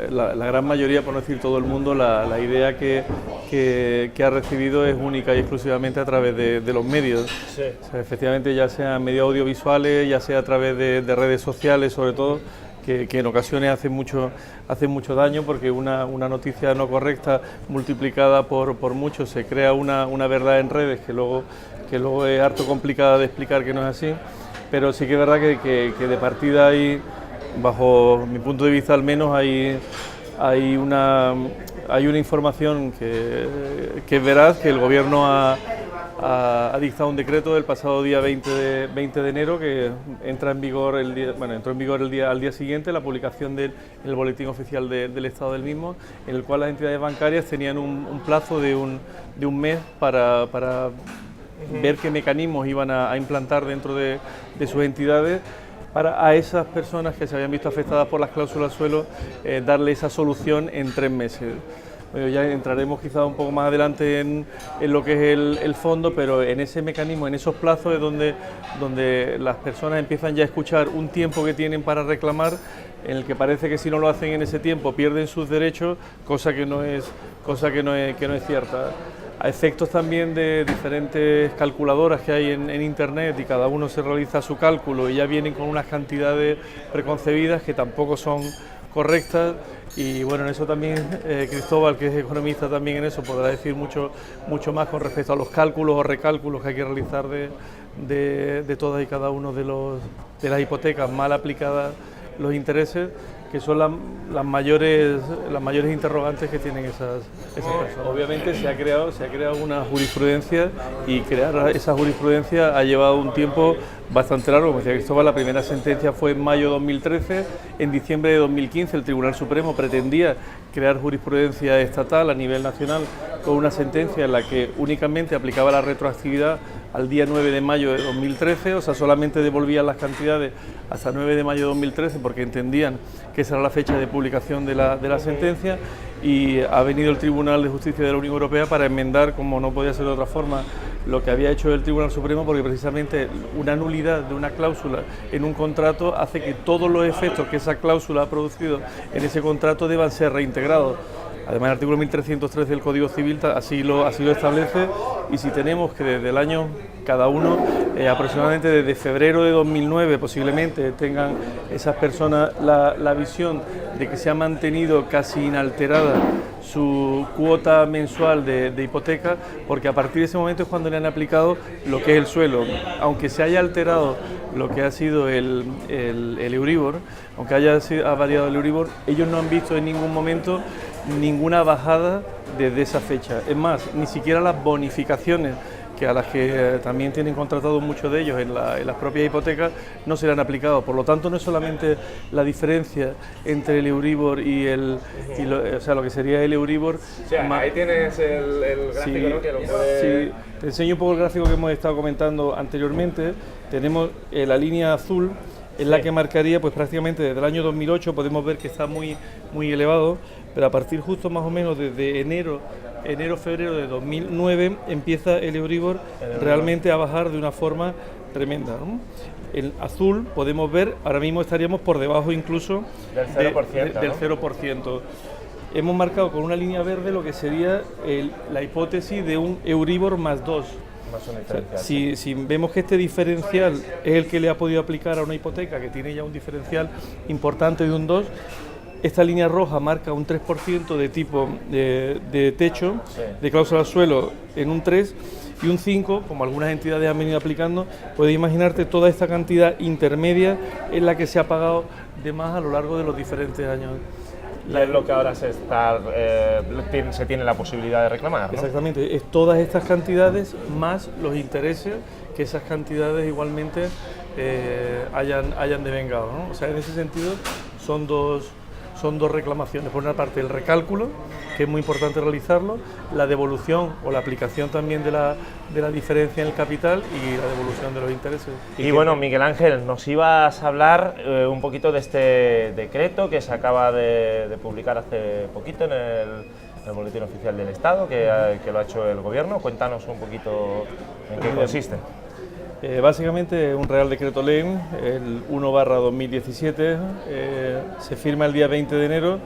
la gran mayoría, por no decir todo el mundo, la idea que ha recibido es única y exclusivamente a través de los medios. Sí. O sea, efectivamente, ya sea medios audiovisuales, ya sea a través de redes sociales, sobre todo, que en ocasiones hacen mucho daño, porque una noticia no correcta multiplicada por mucho se crea una verdad en redes que luego es harto complicada de explicar, que no es así. Pero sí que es verdad que de partida hay, bajo mi punto de vista al menos, hay una información que es veraz, que el Gobierno ha dictado un decreto el pasado día 20 de enero, que entra en vigor entró en vigor al día siguiente, la publicación en el Boletín Oficial del Estado del mismo, en el cual las entidades bancarias tenían un plazo de un mes para ver qué mecanismos iban a implantar dentro de sus entidades para a esas personas que se habían visto afectadas por las cláusulas suelo, darle esa solución en 3 meses. Bueno, ya entraremos quizá un poco más adelante en lo que es el fondo, pero en ese mecanismo, en esos plazos es donde las personas empiezan ya a escuchar un tiempo que tienen para reclamar, en el que parece que si no lo hacen en ese tiempo pierden sus derechos, cosa que no es cierta. A efectos también de diferentes calculadoras que hay en Internet, y cada uno se realiza su cálculo y ya vienen con unas cantidades preconcebidas que tampoco son correctas. Y bueno, en eso también Cristóbal, que es economista también en eso, podrá decir mucho más con respecto a los cálculos o recálculos que hay que realizar de todas y cada uno de las hipotecas mal aplicadas, los intereses, que son las mayores interrogantes que tienen esas personas. Obviamente se ha creado una jurisprudencia, y crear esa jurisprudencia ha llevado un tiempo bastante largo. Como decía Cristóbal, la primera sentencia fue en mayo de 2013, en diciembre de 2015 el Tribunal Supremo pretendía crear jurisprudencia estatal a nivel nacional con una sentencia en la que únicamente aplicaba la retroactividad al día 9 de mayo de 2013, o sea, solamente devolvían las cantidades hasta 9 de mayo de 2013 porque entendían que esa era la fecha de publicación de la sentencia, y ha venido el Tribunal de Justicia de la Unión Europea para enmendar, como no podía ser de otra forma, lo que había hecho el Tribunal Supremo, porque precisamente una nulidad de una cláusula en un contrato hace que todos los efectos que esa cláusula ha producido en ese contrato deban ser reintegrados. Además, el artículo 1313 del Código Civil así lo establece, y si tenemos que desde el año cada uno, aproximadamente desde febrero de 2009 posiblemente tengan esas personas la visión de que se ha mantenido casi inalterada su cuota mensual de hipoteca, porque a partir de ese momento es cuando le han aplicado lo que es el suelo. Aunque se haya alterado lo que ha sido el Euribor, aunque ha variado el Euribor, ellos no han visto en ningún momento ninguna bajada desde esa fecha. Es más, ni siquiera las bonificaciones, que a las que también tienen contratado muchos de ellos en las propias hipotecas, no se le han aplicado. Por lo tanto, no es solamente la diferencia entre el Euribor o sea, lo que sería el Euribor. O sea, ahí tienes el gráfico, sí, ¿no? Que lo puedes... Sí, te enseño un poco el gráfico que hemos estado comentando anteriormente. Tenemos la línea azul, es la que marcaría, pues prácticamente desde el año 2008, podemos ver que está muy elevado, pero a partir justo más o menos desde enero-febrero de 2009 empieza el Euribor realmente a bajar de una forma tremenda, ¿no? En azul podemos ver, ahora mismo estaríamos por debajo incluso del 0%. Del 0%. Hemos marcado con una línea verde lo que sería la hipótesis de un Euribor más 2. Más un diferencial. Si vemos que este diferencial es el que le ha podido aplicar a una hipoteca que tiene ya un diferencial importante de un 2, esta línea roja marca un 3% de tipo de techo, sí, de cláusula suelo en un 3, y un 5, como algunas entidades han venido aplicando. Puedes imaginarte toda esta cantidad intermedia en la que se ha pagado de más a lo largo de los diferentes años. Es lo que ahora se tiene la posibilidad de reclamar, ¿no? Exactamente, es todas estas cantidades más los intereses que esas cantidades igualmente hayan devengado, ¿no? O sea, en ese sentido son dos reclamaciones. Por una parte, el recálculo, que es muy importante realizarlo, la devolución o la aplicación también de la diferencia en el capital, y la devolución de los intereses. Y bueno, Miguel Ángel, nos ibas a hablar un poquito de este decreto que se acaba de publicar hace poquito en el Boletín Oficial del Estado, que lo ha hecho el Gobierno. Cuéntanos un poquito en qué consiste. Básicamente un Real Decreto Ley, el 1/2017, se firma el día 20 de enero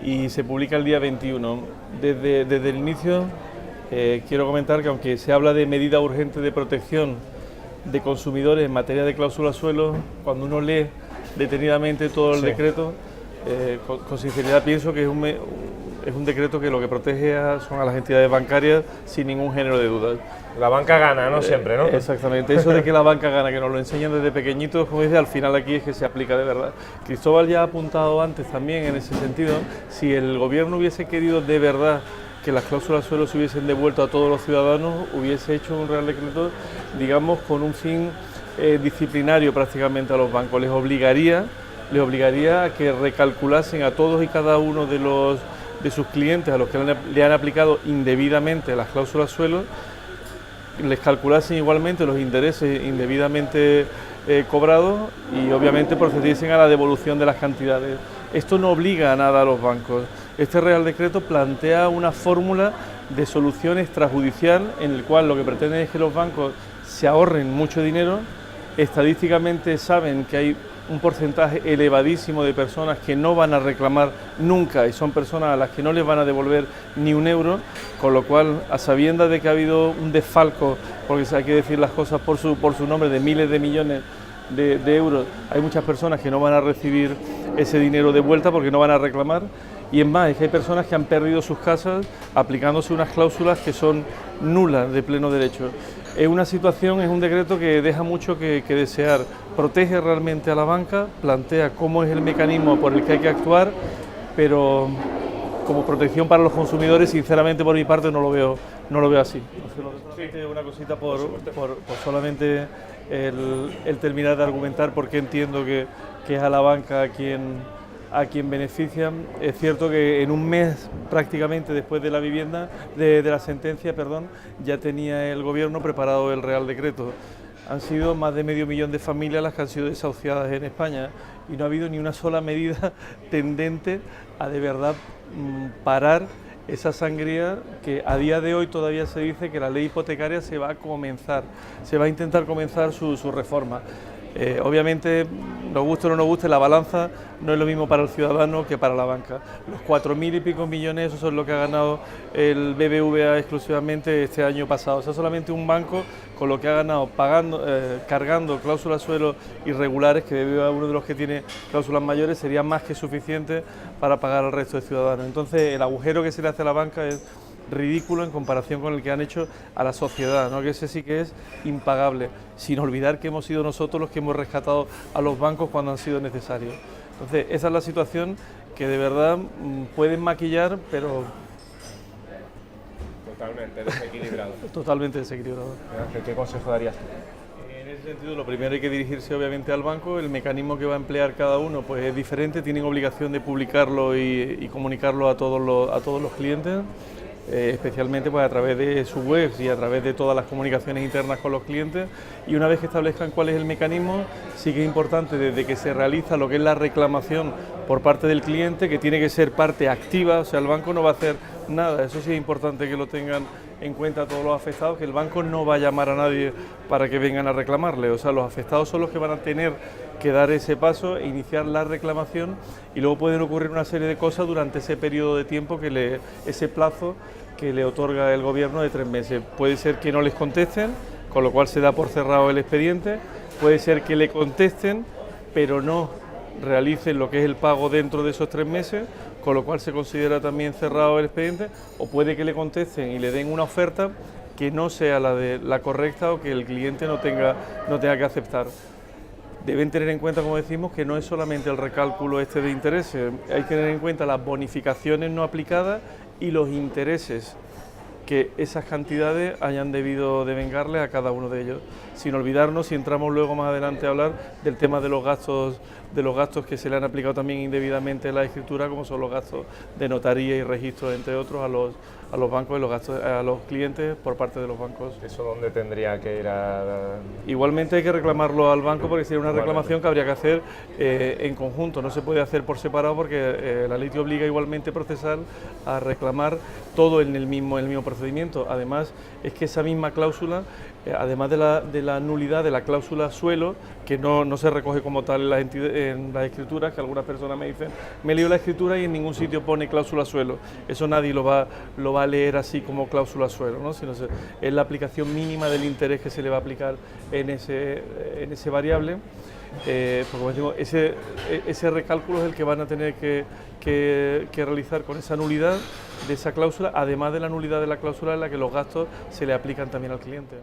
y se publica el día 21. Desde el inicio quiero comentar que aunque se habla de medida urgente de protección de consumidores en materia de cláusula suelo, cuando uno lee detenidamente todo el decreto, con sinceridad pienso que es un decreto que lo que protege son a las entidades bancarias sin ningún género de dudas. La banca gana, ¿no? Siempre, ¿no? Exactamente, eso de que la banca gana, que nos lo enseñan desde pequeñitos, como dice, al final aquí es que se aplica de verdad. Cristóbal ya ha apuntado antes también en ese sentido, si el gobierno hubiese querido de verdad que las cláusulas suelo se hubiesen devuelto a todos los ciudadanos, hubiese hecho un Real Decreto, digamos, con un fin disciplinario prácticamente a los bancos. Les obligaría a que recalculasen a todos y cada uno de sus clientes a los que le han aplicado indebidamente las cláusulas suelo, les calculasen igualmente los intereses indebidamente cobrados y obviamente procediesen a la devolución de las cantidades. Esto no obliga a nada a los bancos. Este Real Decreto plantea una fórmula de solución extrajudicial en el cual lo que pretende es que los bancos se ahorren mucho dinero. Estadísticamente saben que hay un porcentaje elevadísimo de personas que no van a reclamar nunca y son personas a las que no les van a devolver ni un euro, con lo cual, a sabiendas de que ha habido un desfalco, porque hay que decir las cosas por su nombre, de miles de millones de euros, hay muchas personas que no van a recibir ese dinero de vuelta porque no van a reclamar. Y es más, es que hay personas que han perdido sus casas aplicándose unas cláusulas que son nulas de pleno derecho. Es una situación, es un decreto que deja mucho que desear. Protege realmente a la banca, plantea cómo es el mecanismo por el que hay que actuar, pero como protección para los consumidores, sinceramente por mi parte no lo veo así. Solamente una cosita por solamente el terminar de argumentar por qué entiendo que es a la banca a quien benefician. Es cierto que en un mes prácticamente después de la sentencia, ya tenía el gobierno preparado el Real Decreto. Han sido más de medio millón de familias las que han sido desahuciadas en España y no ha habido ni una sola medida tendente a de verdad parar esa sangría que a día de hoy todavía se dice que la ley hipotecaria se va a intentar comenzar su reforma. Obviamente, nos guste o no nos guste, la balanza no es lo mismo para el ciudadano que para la banca. Los 4.000 y pico millones, eso es lo que ha ganado el BBVA exclusivamente este año pasado. O sea, solamente un banco con lo que ha ganado cargando cláusulas suelo irregulares, que BBVA, uno de los que tiene cláusulas mayores, sería más que suficiente para pagar al resto de ciudadanos. Entonces, el agujero que se le hace a la banca es ridículo en comparación con el que han hecho a la sociedad, ¿no? Que ese sí que es impagable, sin olvidar que hemos sido nosotros los que hemos rescatado a los bancos cuando han sido necesarios. Entonces, esa es la situación que de verdad pueden maquillar, pero totalmente desequilibrado. Totalmente desequilibrado. ¿Qué consejo darías tú? En ese sentido, lo primero hay que dirigirse obviamente al banco. El mecanismo que va a emplear cada uno pues es diferente, tienen obligación de publicarlo y comunicarlo a todos los clientes. Especialmente pues a través de sus webs y a través de todas las comunicaciones internas con los clientes, y una vez que establezcan cuál es el mecanismo, sí que es importante desde que se realiza lo que es la reclamación por parte del cliente, que tiene que ser parte activa, o sea, el banco no va a hacer nada, eso sí es importante que lo tengan en cuenta todos los afectados, que el banco no va a llamar a nadie para que vengan a reclamarle, o sea, los afectados son los que van a tener que dar ese paso e iniciar la reclamación, y luego pueden ocurrir una serie de cosas durante ese periodo de tiempo, ese plazo que le otorga el gobierno de 3 meses. Puede ser que no les contesten, con lo cual se da por cerrado el expediente, puede ser que le contesten, pero no realicen lo que es el pago dentro de esos 3 meses, con lo cual se considera también cerrado el expediente, o puede que le contesten y le den una oferta que no sea la correcta o que el cliente no tenga que aceptar. Deben tener en cuenta, como decimos, que no es solamente el recálculo de intereses, hay que tener en cuenta las bonificaciones no aplicadas y los intereses que esas cantidades hayan debido devengarle a cada uno de ellos. Sin olvidarnos, si entramos luego más adelante a hablar del tema de los gastos de los gastos que se le han aplicado también indebidamente en la escritura, como son los gastos de notaría y registro, entre otros, a los bancos y los gastos a los clientes por parte de los bancos. ¿Eso dónde tendría que ir a...? Igualmente hay que reclamarlo al banco porque sería una reclamación que habría que hacer en conjunto, no se puede hacer por separado porque la ley te obliga igualmente procesal a reclamar todo en el mismo procedimiento. Además es que esa misma cláusula, además de la nulidad de la cláusula suelo, que no se recoge como tal en las escrituras, que algunas personas me dicen, me he leído la escritura y en ningún sitio pone cláusula suelo, eso nadie lo va a leer así como cláusula suelo, ¿no? Sino es la aplicación mínima del interés que se le va a aplicar en ese variable. Porque como digo, ese recálculo es el que van a tener que realizar con esa nulidad de esa cláusula, además de la nulidad de la cláusula en la que los gastos se le aplican también al cliente.